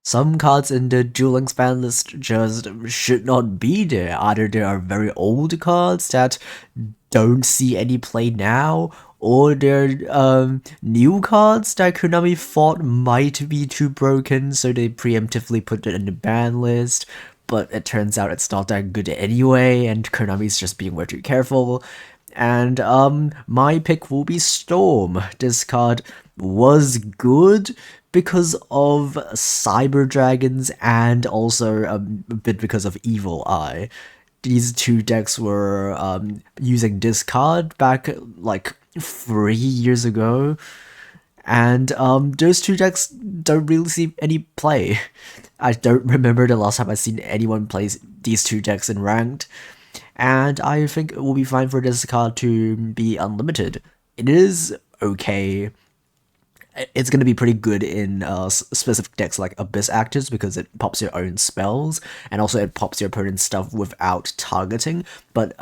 Some cards in the Duel Links ban list just should not be there. Either they are very old cards that don't see any play now, or they're new cards that Konami thought might be too broken, so they preemptively put it in the ban list. But it turns out it's not that good anyway, and Konami's just being way too careful. And my pick will be Storm. This card was good because of Cyber Dragons and also a bit because of Evil Eye. These two decks were using this card back like 3 years ago, and those two decks don't really see any play. I don't remember the last time I've seen anyone play these two decks in ranked, and I think it will be fine for this card to be unlimited. It is okay. It's going to be pretty good in specific decks like Abyss Actors because it pops your own spells, and also it pops your opponent's stuff without targeting. But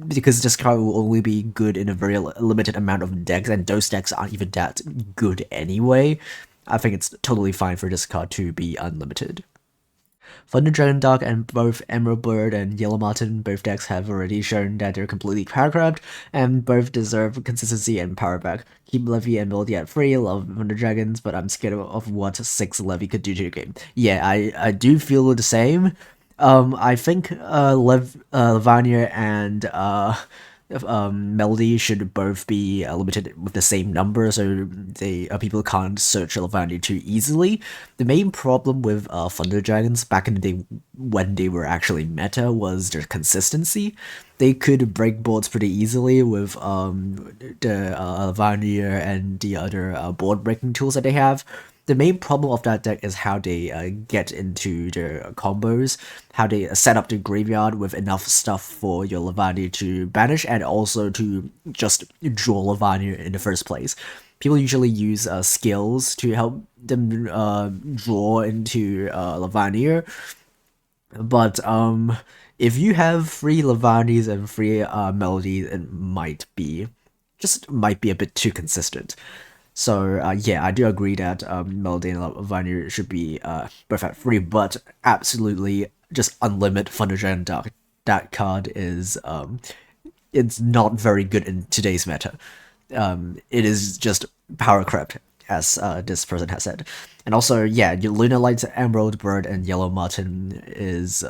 because this card will only be good in a very limited amount of decks, and those decks aren't even that good anyway, I think it's totally fine for this card to be unlimited. Thunder Dragon Dark and both Emerald Bird and Yellow Marten, both decks have already shown that they're completely power-crabbed, and both deserve consistency and power back. Keep Levy and Melody at 3, love Thunder Dragons, but I'm scared of what 6 Levy could do to the game. Yeah, I do feel the same. I think Levania and Melody should both be limited with the same number, so they people can't search Levania too easily. The main problem with Thunder Dragons back in the day when they were actually meta was their consistency. They could break boards pretty easily with the Levania and the other board breaking tools that they have. The main problem of that deck is how they get into their combos, how they set up the graveyard with enough stuff for your Levania to banish and also to just draw Levania in the first place. People usually use skills to help them draw into Levania, but if you have 3 Levanias and 3 Melodies, it might be a bit too consistent. So yeah, I do agree that Melody and Levania should be both at 3, but absolutely just unlimit Thunder Dragon Dark. That card is it's not very good in today's meta. It is just power crept, as this person has said. And also, yeah, your Lunar Light, Emerald Bird, and Yellow Marten is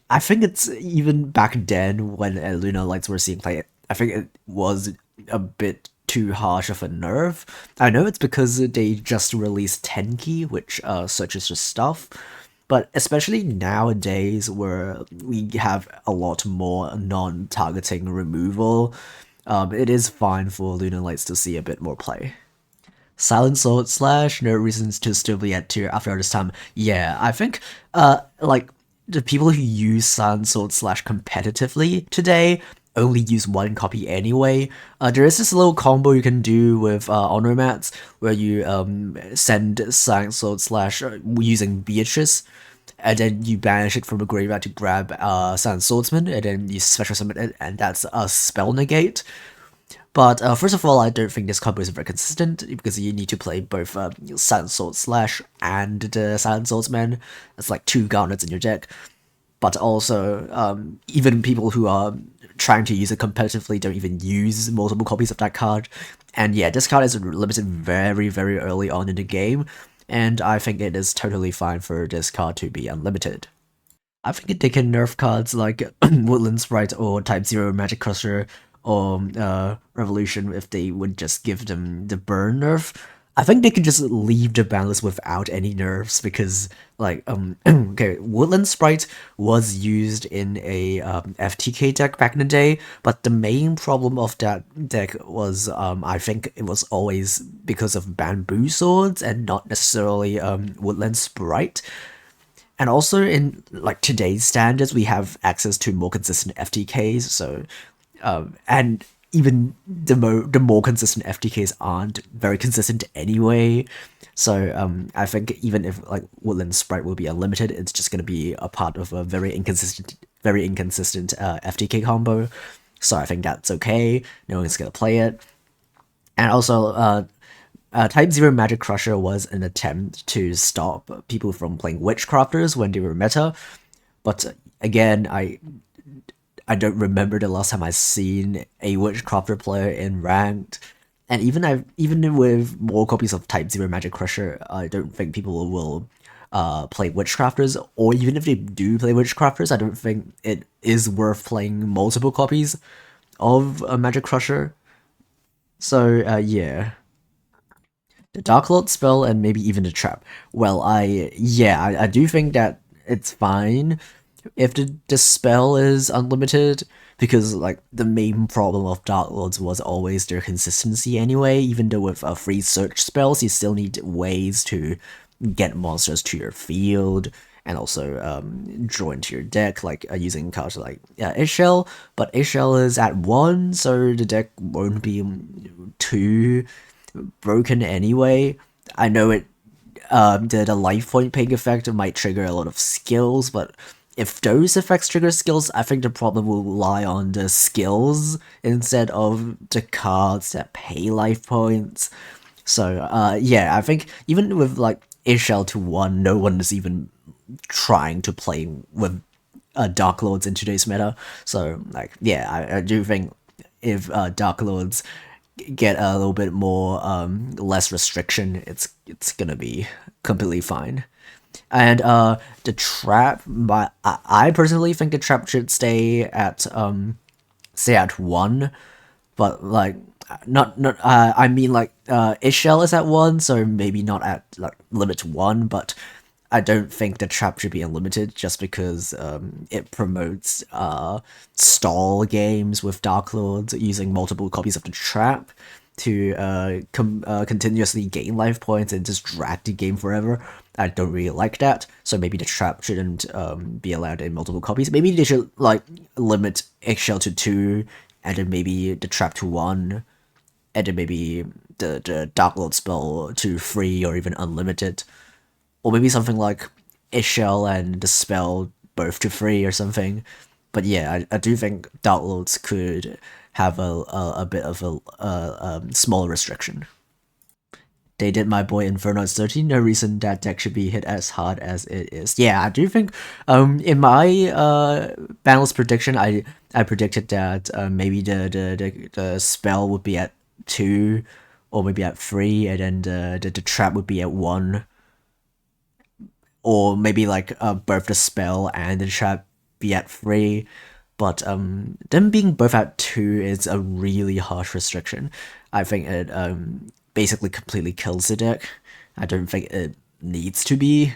I think it's even back then when Lunar Lights were seeing play, I think it was a bit too harsh of a nerf. I know it's because they just released Tenki, which searches for stuff, but especially nowadays where we have a lot more non-targeting removal, it is fine for Lunar Lights to see a bit more play. Silent Sword Slash, no reasons to still be at tier after all this time. Yeah, I think, like, the people who use Silent Sword Slash competitively today only use one copy anyway. There is this little combo you can do with Honor Mats, where you send Silent Sword Slash using Beatrice, and then you banish it from the graveyard to grab Silent Swordsman, and then you special summon it, and that's a spell negate. But first of all, I don't think this combo is very consistent, because you need to play both Silent Sword Slash and the Silent Swordsman. That's like 2 gauntlets in your deck. But also, even people who are trying to use it competitively don't even use multiple copies of that card. And yeah, this card is limited very, very early on in the game, and I think it is totally fine for this card to be unlimited. I think they can nerf cards like Woodland Sprite or Type 0 Magic Crusher or Revolution if they would just give them the burn nerf. I think they could just leave the ban list without any nerfs because, like, okay, Woodland Sprite was used in a FTK deck back in the day, but the main problem of that deck was, I think it was always because of Bamboo Swords and not necessarily Woodland Sprite. And also in like today's standards, we have access to more consistent FTKs. So, and even the more consistent FTKs aren't very consistent anyway. So, I think even if like Woodland Sprite will be unlimited, it's just gonna be a part of a very inconsistent FTK combo. So I think that's okay. No one's gonna play it. And also, Type 0 Magic Crusher was an attempt to stop people from playing Witchcrafters when they were meta, but again, I don't remember the last time I seen a Witchcrafter player in ranked. And even with more copies of Type 0 Magic Crusher, I don't think people will play Witchcrafters, or even if they do play Witchcrafters, I don't think it is worth playing multiple copies of a Magic Crusher. So yeah, the Dark Lord spell and maybe even the trap. Well, I do think that it's fine if the spell is unlimited, because like the main problem of Dark Lords was always their consistency anyway. Even though with free search spells, you still need ways to get monsters to your field and also draw into your deck, like using cards like Ishel. But Ishel is at 1, so the deck won't be too broken anyway. I know the life point ping effect might trigger a lot of skills, but if those effects trigger skills, I think the problem will lie on the skills instead of the cards that pay life points. So yeah, I think even with like Ishel to 1, no one is even trying to play with Dark Lords in today's meta. So like yeah, I do think if Dark Lords get a little bit more less restriction, it's gonna be completely fine. And the trap, I personally think the trap should stay at 1, but like not I mean like Ishel is at 1, so maybe not at like limit 1, but I don't think the trap should be unlimited just because it promotes stall games with Dark Lords using multiple copies of the trap to continuously gain life points and just drag the game forever. I don't really like that, so maybe the trap shouldn't be allowed in multiple copies. Maybe they should like limit Eggshell to 2, and then maybe the trap to 1, and then maybe the Dark Lord spell to 3 or even unlimited. Or maybe something like Ishel and the spell both to 3 or something. But yeah, I do think Dark Lords could have a bit of a smaller restriction. They did my boy Inferno at 13, no reason that deck should be hit as hard as it is. Yeah, I do think in my banlist prediction, I predicted that maybe the spell would be at 2 or maybe at 3, and then the trap would be at 1, or maybe like both the spell and the trap be at 3. But them being both at 2 is a really harsh restriction. I think it basically completely kills the deck. I don't think it needs to be.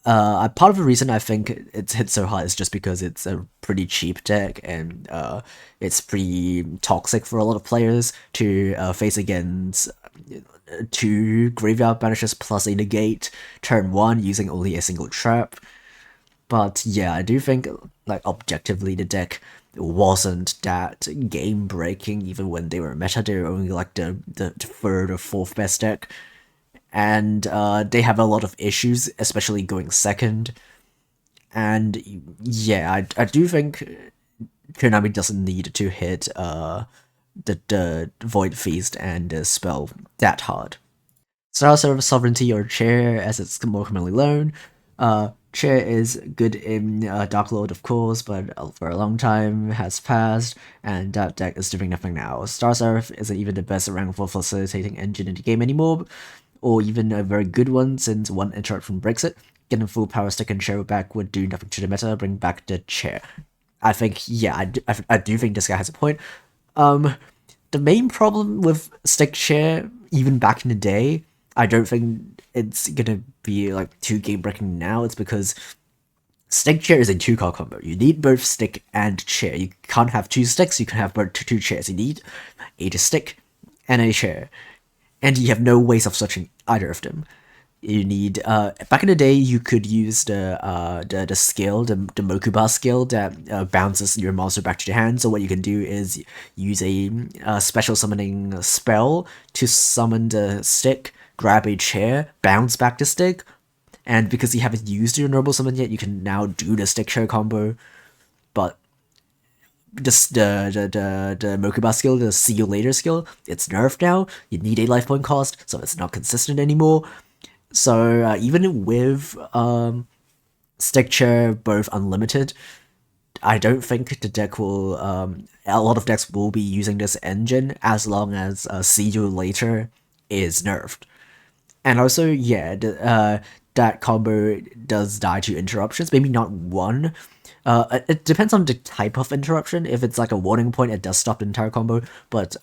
Part of the reason I think it's hit so hard is just because it's a pretty cheap deck, and it's pretty toxic for a lot of players to face against 2 graveyard banishes plus a negate turn 1 using only a single trap. But yeah, I do think like objectively the deck wasn't that game breaking even when they were meta. They were only like the 3rd or 4th best deck, and they have a lot of issues, especially going 2nd. And yeah, I do think Konami doesn't need to hit the Void Feast and the spell that hard. Star Service Sovereignty, or Chair as it's more commonly known. Chair is good in Dark Lord, of course, but for a long time has passed, and that deck is doing nothing now. Star Seraph isn't even the best rank for facilitating engine in the game anymore, or even a very good one, since one interrupt from Brexit. Getting full power stick and chair back would do nothing to the meta, bring back the chair. I think, yeah, I do think this guy has a point. The main problem with stick chair, even back in the day, I don't think it's gonna be like too game breaking now. It's because stick chair is a 2-card combo. You need both stick and chair. You can't have 2 sticks, you can have both 2 chairs. You need a stick and a chair. And you have no ways of switching either of them. You need back in the day you could use the skill, the Mokuba skill that bounces your monster back to your hand. So what you can do is use a special summoning spell to summon the stick, grab a chair, bounce back the stick, and because you haven't used your normal summon yet, you can now do the stick chair combo. But the Mokuba skill, the see you later skill, it's nerfed now. You need a life point cost, so it's not consistent anymore. So even with stick chair both unlimited, I don't think the deck will. A lot of decks will be using this engine as long as see you later is nerfed. And also, yeah, that combo does die to interruptions. Maybe not one. It depends on the type of interruption. If it's like a warning point, it does stop the entire combo. But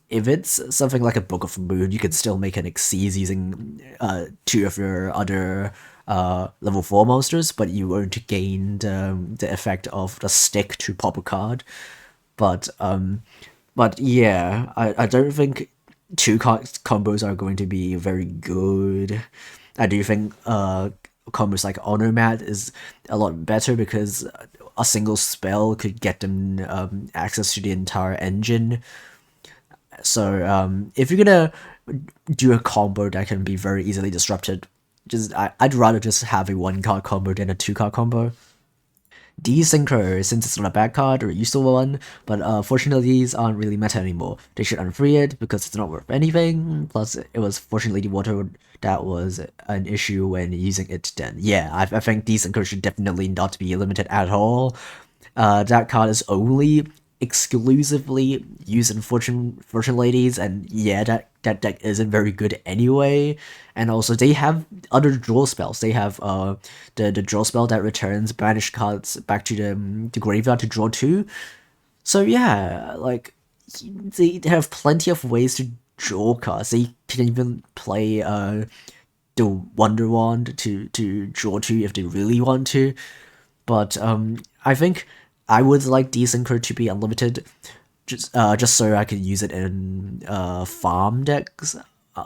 if it's something like a Book of Moon, you can still make an Xyz using two of your other level 4 monsters, but you won't gain the effect of the stick to pop a card. But yeah, I don't think combos are going to be very good. I do think combos like Honor Mat is a lot better because a single spell could get them access to the entire engine. So if you're gonna do a combo that can be very easily disrupted, I'd rather just have a 1 card combo than a 2 card combo. Desynchro, since it's not a bad card or a useful one, but fortunately these aren't really meta anymore. They should unfree it because it's not worth anything, plus it was fortunately the water that was an issue when using it then. Yeah, I think Desynchro should definitely not be limited at all. That card is only exclusively used in Fortune Ladies, and yeah, that deck isn't very good anyway. And also, they have other draw spells. They have the draw spell that returns banished cards back to the graveyard to draw 2. So yeah, like they have plenty of ways to draw cards. They can even play the Wonder Wand to draw 2 if they really want to. But I think I would like Desynchro to be unlimited, just so I could use it in farm decks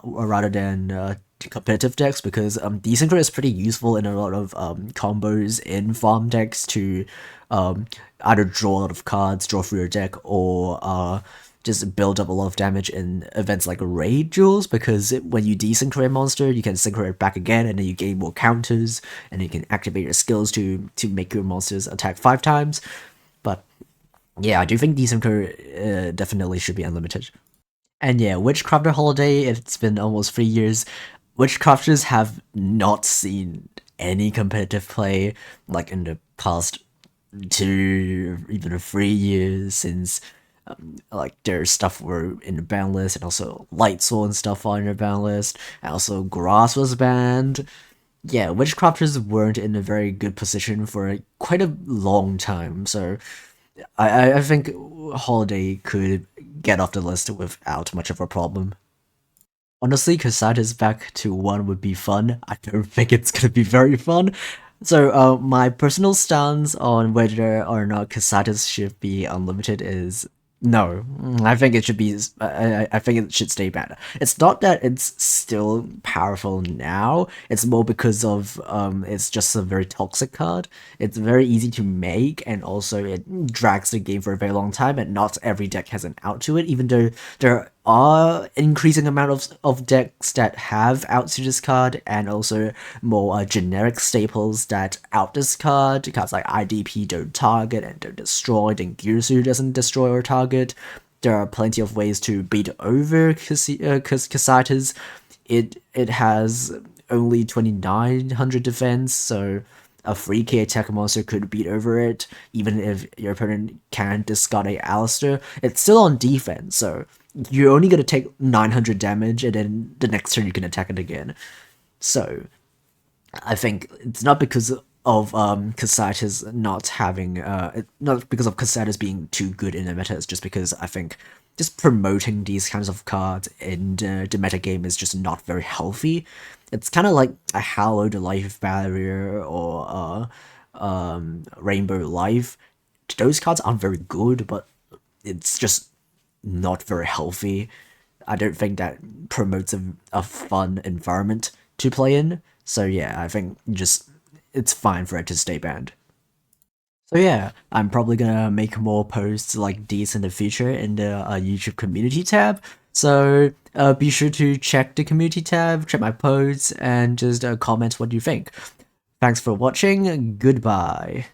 rather than competitive decks, because Desynchro is pretty useful in a lot of combos in farm decks to either draw a lot of cards, draw through your deck, or just build up a lot of damage in events like raid duels, because when you desynchro a monster, you can synchro it back again, and then you gain more counters, and you can activate your skills to make your monsters attack 5 times. But yeah, I do think desynchro definitely should be unlimited. And yeah, Witchcraft Holiday, it's been almost 3 years. Witchcrafters have not seen any competitive play like in the past 2, even 3 years since like their stuff were in the ban list, and also Light Soul and stuff are in the ban list, and also Grass was banned. Yeah, Witchcrafters weren't in a very good position for quite a long time, so I think Holiday could get off the list without much of a problem. Honestly, Casada's back to 1 would be fun. I don't think it's gonna be very fun. So, my personal stance on whether or not Casadas should be unlimited is no. I think it should be. I think it should stay banned. It's not that it's still powerful now. It's more because of it's just a very toxic card. It's very easy to make, and also it drags the game for a very long time. And not every deck has an out to it. Even though there are increasing amount of decks that have outs to this card, and also more generic staples that out this card. Cards like IDP don't target and don't destroy, and Girsu doesn't destroy or target. There are plenty of ways to beat over Casitas. It has only 2900 defense, so a 3k attack monster could beat over it, even if your opponent can't discard a Alistair. It's still on defense, so you're only gonna take 900 damage, and then the next turn you can attack it again. So I think it's not because of Casitas not having not because of Casitas being too good in the meta. It's just because I think just promoting these kinds of cards in the meta game is just not very healthy. It's kind of like a Hallow the Life Barrier or Rainbow Life. Those cards aren't very good, but it's just not very healthy. I don't think that promotes a fun environment to play in. So yeah, I think just it's fine for it to stay banned. So yeah, I'm probably gonna make more posts like these in the future in the YouTube community tab. So be sure to check the community tab, check my posts, and just comment what you think. Thanks for watching. Goodbye.